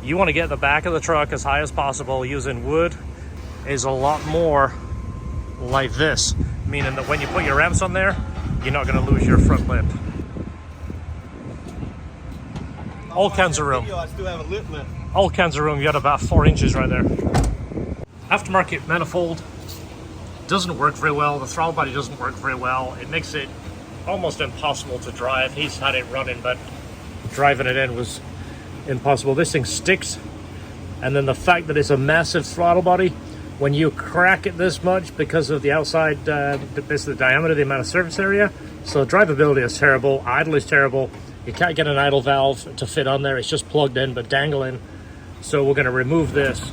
You want to get the back of the truck as high as possible. Using wood is a lot more like this, meaning that when you put your ramps on there, you're not going to lose your front lip. All kinds of room. I still have a lip lift. All kinds of room. You got about 4 inches right there. Aftermarket manifold doesn't work very well. The throttle body doesn't work very well. It makes it almost impossible to drive. He's had it running, but driving it in was impossible. This thing sticks, and then the fact that it's a massive throttle body, when you crack it this much because of the outside, basically the diameter, the amount of surface area, so drivability is terrible, idle is terrible. You can't get an idle valve to fit on there. It's just plugged in but dangling. So we're going to remove this.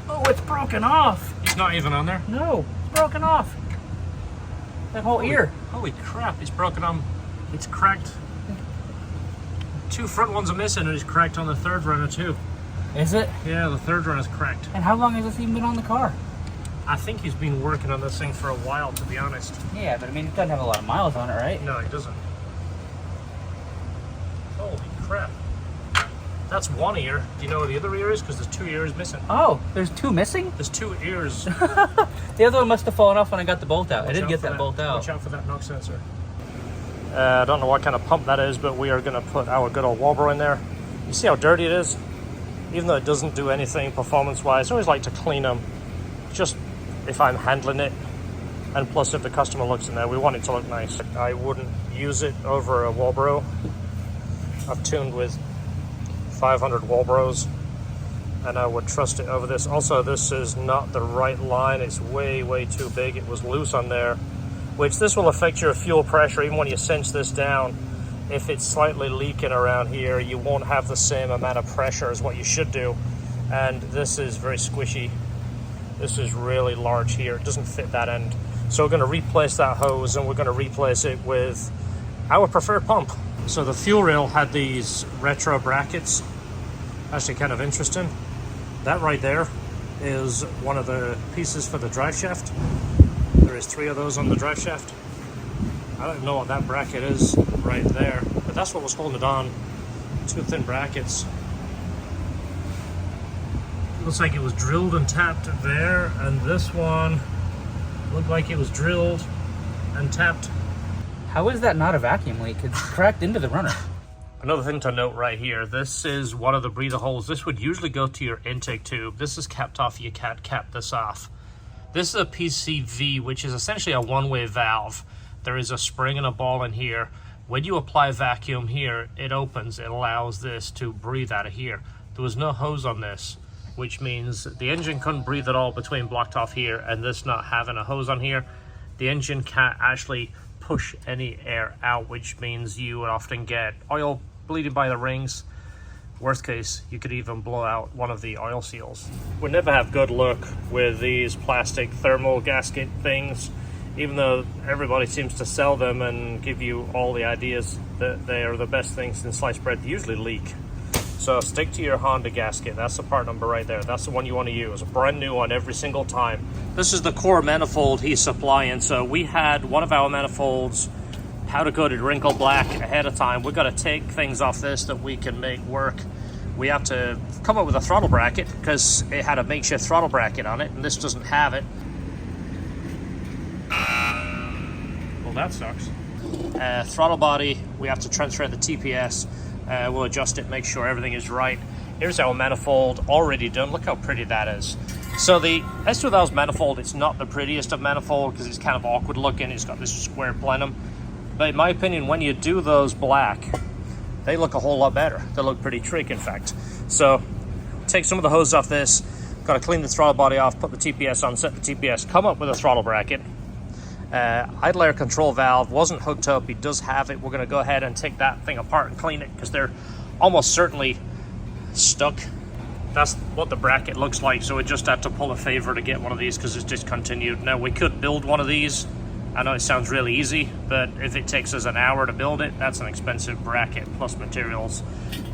Oh, it's broken off. It's not even on there? No, it's broken off. That whole ear. Holy crap, it's broken on. It's cracked. 2 front ones are missing, and it's cracked on the third runner too. Is it? Yeah, the third runner's cracked. And how long has this even been on the car? I think he's been working on this thing for a while, to be honest. Yeah, but I mean, it doesn't have a lot of miles on it, right? No, it doesn't. Holy crap. That's one ear. Do you know where the other ear is? Because there's 2 ears missing. Oh, there's 2 missing? There's 2 ears. The other one must have fallen off when I got the bolt out. I didn't get that bolt out. Watch out for that knock sensor. I don't know what kind of pump that is, but we are going to put our good old Walbro in there. You see how dirty it is? Even though it doesn't do anything performance-wise, I always like to clean them, just if I'm handling it. And plus, if the customer looks in there, we want it to look nice. I wouldn't use it over a Walbro. I've tuned with 500 Walbros, and I would trust it over this. Also, this is not the right line. It's way, way too big. It was loose on there, which this will affect your fuel pressure even when you cinch this down. If it's slightly leaking around here, you won't have the same amount of pressure as what you should do. And this is very squishy. This is really large here. It doesn't fit that end. So we're going to replace that hose, and we're going to replace it with our preferred pump. So the fuel rail had these retro brackets. Actually kind of interesting. That right there is one of the pieces for the drive shaft. There is 3 of those on the drive shaft. I don't know what that bracket is right there, but that's what was holding it on. 2 thin brackets. Looks like it was drilled and tapped there, and this one looked like it was drilled and tapped. How is that not a vacuum leak? It's cracked into the runner. Another thing to note right here, this is one of the breather holes. This would usually go to your intake tube. This is capped off. You can't cap this off. This is a PCV, which is essentially a one-way valve. There is a spring and a ball in here. When you apply vacuum here, it opens. It allows this to breathe out of here. There was no hose on this, which means the engine couldn't breathe at all between blocked off here and this not having a hose on here. The engine can't actually push any air out, which means you would often get oil bleeding by the rings. Worst case, you could even blow out one of the oil seals. We never have good luck with these plastic thermal gasket things, even though everybody seems to sell them and give you all the ideas that they are the best things in sliced bread. They usually leak. So stick to your Honda gasket. That's the part number right there. That's the one you want to use. A brand new one every single time. This is the core manifold he's supplying. So we had one of our manifolds powder coated wrinkle black ahead of time. We've got to take things off this that we can make work. We have to come up with a throttle bracket because it had a makeshift throttle bracket on it, and this doesn't have it. Well, that sucks. Throttle body, we have to transfer the TPS. We'll adjust it, make sure everything is right. Here's our manifold already done. Look how pretty that is. So the S2000 manifold, it's not the prettiest of manifold because it's kind of awkward looking. It's got this square plenum. But in my opinion, when you do those black, they look a whole lot better. They look pretty trick, in fact. So take some of the hose off this. Got to clean the throttle body off, put the TPS on, set the TPS, come up with a throttle bracket. Idle air control valve wasn't hooked up. He does have it. We're going to go ahead and take that thing apart and clean it because they're almost certainly stuck. That's what the bracket looks like. So we just have to pull a favor to get one of these because it's discontinued. Now we could build one of these. I know it sounds really easy, but if it takes us an hour to build it, that's an expensive bracket plus materials.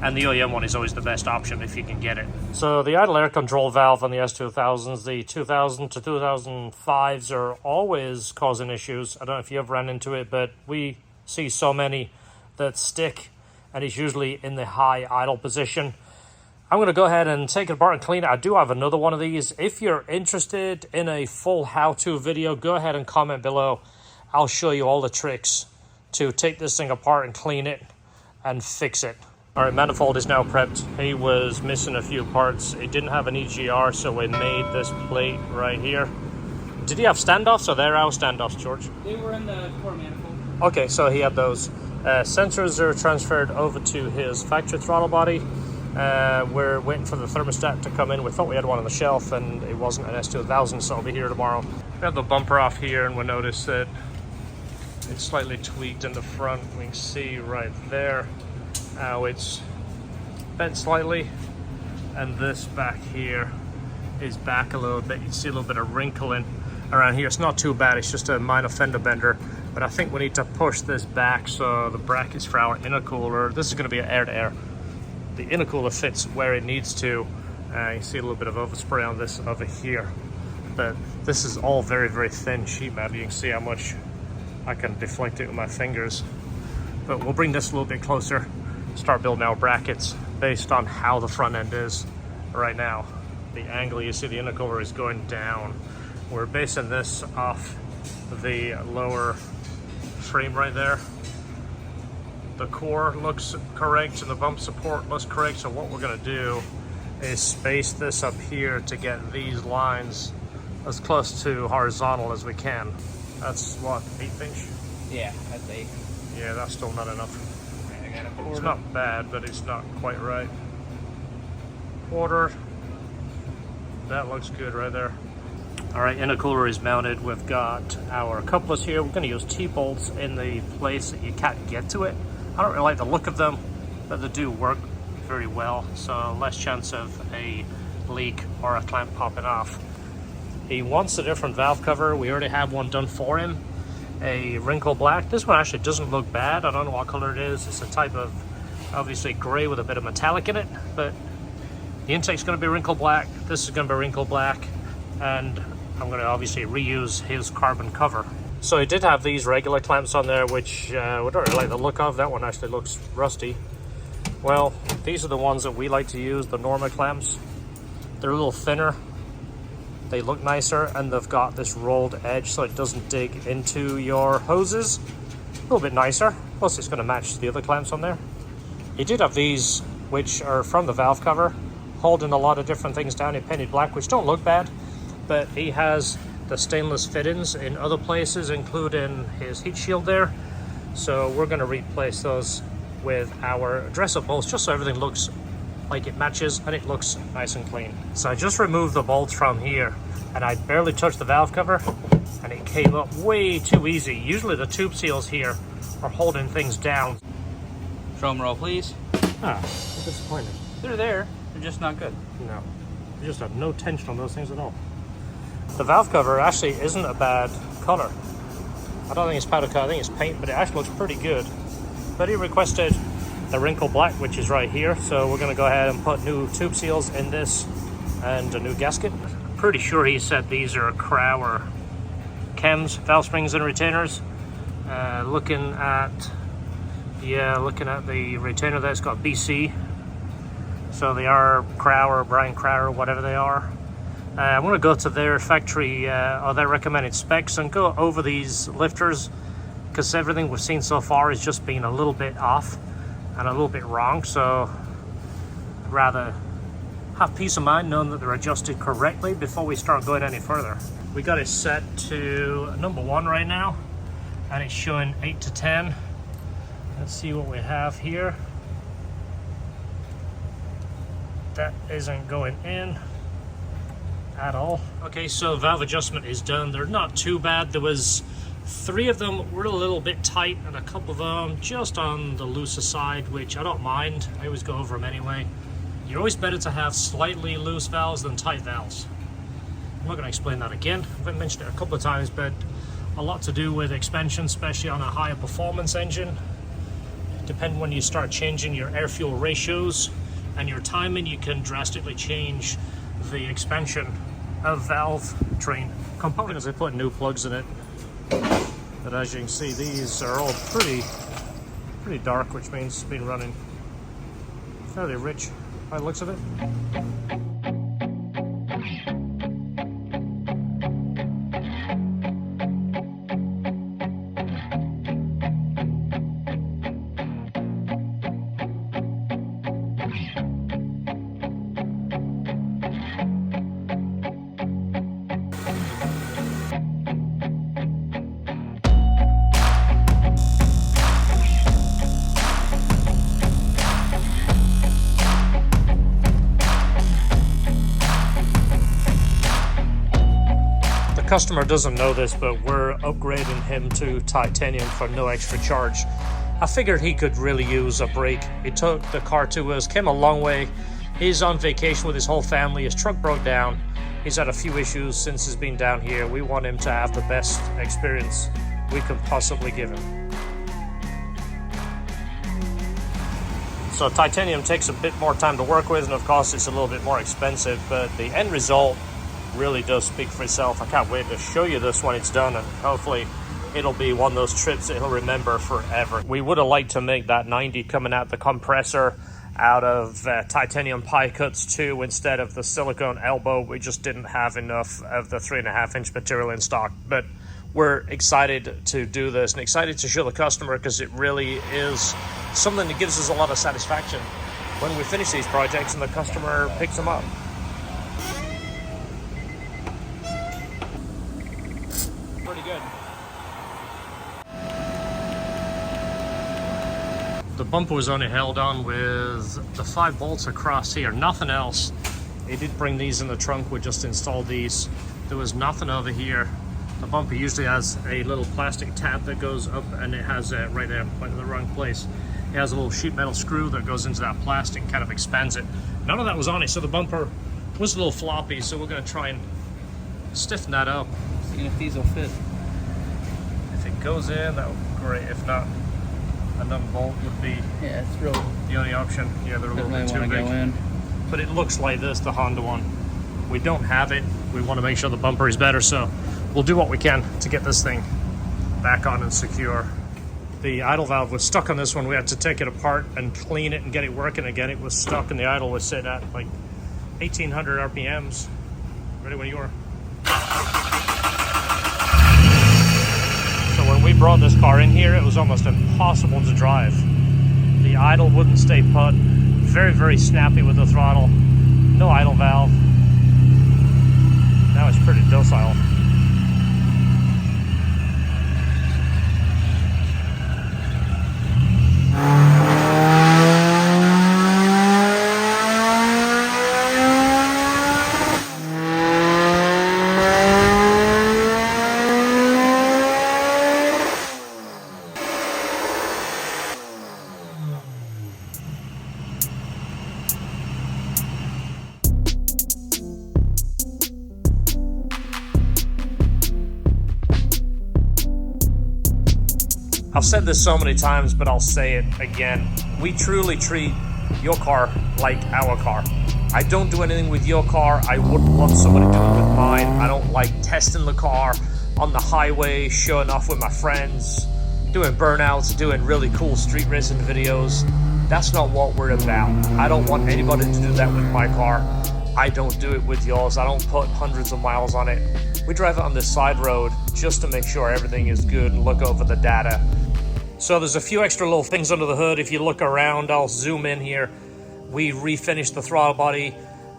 And the OEM one is always the best option if you can get it. So the idle air control valve on the S2000s, the 2000 to 2005s are always causing issues. I don't know if you've ran into it, but we see so many that stick, and it's usually in the high idle position. I'm going to go ahead and take it apart and clean it. I do have another one of these. If you're interested in a full how-to video, go ahead and comment below. I'll show you all the tricks to take this thing apart and clean it and fix it. All right, manifold is now prepped. He was missing a few parts. It didn't have an EGR, so we made this plate right here. Did he have standoffs, or they're our standoffs, George? They were in the core manifold. Okay, so he had those. Sensors are transferred over to his factory throttle body. We're waiting for the thermostat to come in. We thought we had one on the shelf, and it wasn't an S2000, so it'll be here tomorrow. We have the bumper off here, and we notice that it's slightly tweaked in the front. We can see right there how it's bent slightly, and this back here is back a little bit. You can see a little bit of wrinkling around here. It's not too bad, it's just a minor fender bender, but I think we need to push this back so the brackets for our intercooler, this is going to be an air-to-air. The intercooler fits where it needs to. You see a little bit of overspray on this over here, but this is all very, very thin sheet metal. You can see how much I can deflect it with my fingers, but we'll bring this a little bit closer, start building our brackets based on how the front end is right now. The angle, you see the intercooler is going down. We're basing this off the lower frame right there. The core looks correct and the bump support looks correct, so what we're going to do is space this up here to get these lines as close to horizontal as we can. That's what, 1/8 inch? Yeah, that's 8. Yeah, that's still not enough. I got a quarter. It's not bad, but it's not quite right. Quarter. That looks good right there. All right, intercooler is mounted. We've got our couplers here. We're going to use T-bolts in the place that you can't get to it. I don't really like the look of them, but they do work very well, so less chance of a leak or a clamp popping off. He wants a different valve cover. We already have one done for him, a wrinkle black. This one actually doesn't look bad. I don't know what color it is. It's a type of, obviously, gray with a bit of metallic in it, but the intake's going to be wrinkle black. This is going to be wrinkle black, and I'm going to obviously reuse his carbon cover. So he did have these regular clamps on there, which we don't really like the look of. That one actually looks rusty. Well, these are the ones that we like to use, the Norma clamps. They're a little thinner. They look nicer, and they've got this rolled edge so it doesn't dig into your hoses. A little bit nicer. Plus, it's going to match the other clamps on there. He did have these, which are from the valve cover, holding a lot of different things down in painted black, which don't look bad, but he has the stainless fittings in other places, including his heat shield there. So we're going to replace those with our dress-up bolts, just so everything looks like it matches and it looks nice and clean. So I just removed the bolts from here, and I barely touched the valve cover, and it came up way too easy. Usually the tube seals here are holding things down. Drum roll, please. Ah, I'm disappointed. They're there. They're just not good. No, you just have no tension on those things at all. The valve cover actually isn't a bad color. I don't think it's powder coat, I think it's paint, but it actually looks pretty good. But he requested the wrinkle black, which is right here, so we're going to go ahead and put new tube seals in this and a new gasket. I'm pretty sure he said these are Crower chems, valve springs and retainers. Looking at the retainer there, it's got BC. So they are Crower, Brian Crower, whatever they are. I'm going to go to their factory or their recommended specs and go over these lifters, because everything we've seen so far has just been a little bit off and a little bit wrong. So I'd rather have peace of mind knowing that they're adjusted correctly before we start going any further. We got it set to number 1 right now, and it's showing 8 to 10. Let's see what we have here. That isn't going in at all. Okay, so valve adjustment is done. They're not too bad. There was 3 of them were a little bit tight, and a couple of them just on the looser side, which I don't mind. I always go over them anyway. You're always better to have slightly loose valves than tight valves. I'm not going to explain that again. I've mentioned it a couple of times, but a lot to do with expansion, especially on a higher performance engine. Depending when you start changing your air-fuel ratios and your timing, you can drastically change the expansion of valve train components. They put new plugs in it, but as you can see, these are all pretty dark, which means it's been running fairly rich. by the looks of it. Customer doesn't know this, but we're upgrading him to titanium for no extra charge. I figured he could really use a break. He took the car to us, came a long way. He's on vacation with his whole family. His truck broke down. He's had a few issues since he's been down here. We want him to have the best experience we could possibly give him. So titanium takes a bit more time to work with, and of course it's a little bit more expensive, but the end result really does speak for itself. I can't wait to show you this when it's done, and hopefully it'll be one of those trips that he'll remember forever. We would have liked to make that 90 coming out the compressor out of titanium pie cuts too, instead of the silicone elbow. We just didn't have enough of the 3.5-inch material in stock, but we're excited to do this and excited to show the customer, because it really is something that gives us a lot of satisfaction when we finish these projects and the customer picks them up. Pretty good. The bumper was only held on with the 5 bolts across here, nothing else. He did bring these in the trunk, we just installed these. There was nothing over here. The bumper usually has a little plastic tab that goes up, and it has right there, I'm pointing in the wrong place. It has a little sheet metal screw that goes into that plastic and kind of expands it. None of that was on it, so the bumper was a little floppy, so we're going to try and stiffen that up. Seeing if these will fit. If it goes in, that would be great. If not, another bolt would be Yeah, it's real. the only option. Yeah, they're a little bit too big. Go in. But it looks like this, the Honda one. We don't have it. We want to make sure the bumper is better, so we'll do what we can to get this thing back on and secure. The idle valve was stuck on this one. We had to take it apart and clean it and get it working again. It was stuck, and the idle was sitting at like 1800 RPMs. Ready when you are. So when we brought this car in here, it was almost impossible to drive. The idle wouldn't stay put. Very, very snappy with the throttle. No idle valve. Now it's pretty docile. I've said this so many times, but I'll say it again. We truly treat your car like our car. I don't do anything with your car I wouldn't want somebody doing with mine. I don't like testing the car on the highway, showing off with my friends, doing burnouts, doing really cool street racing videos. That's not what we're about. I don't want anybody to do that with my car. I don't do it with yours. I don't put hundreds of miles on it. We drive it on this side road just to make sure everything is good and look over the data. So there's a few extra little things under the hood. If you look around, I'll zoom in here. We refinished the throttle body,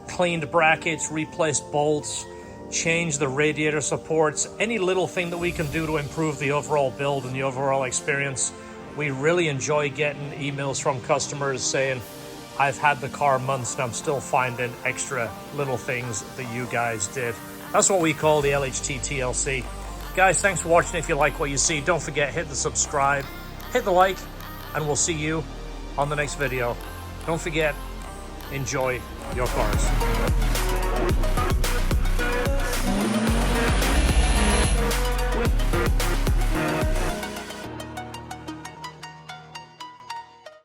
cleaned brackets, replaced bolts, changed the radiator supports. Any little thing that we can do to improve the overall build and the overall experience. We really enjoy getting emails from customers saying, I've had the car months and I'm still finding extra little things that you guys did. That's what we call the LHT TLC. Guys, thanks for watching. If you like what you see, don't forget, hit the subscribe, hit the like, and we'll see you on the next video. Don't forget, enjoy your cars.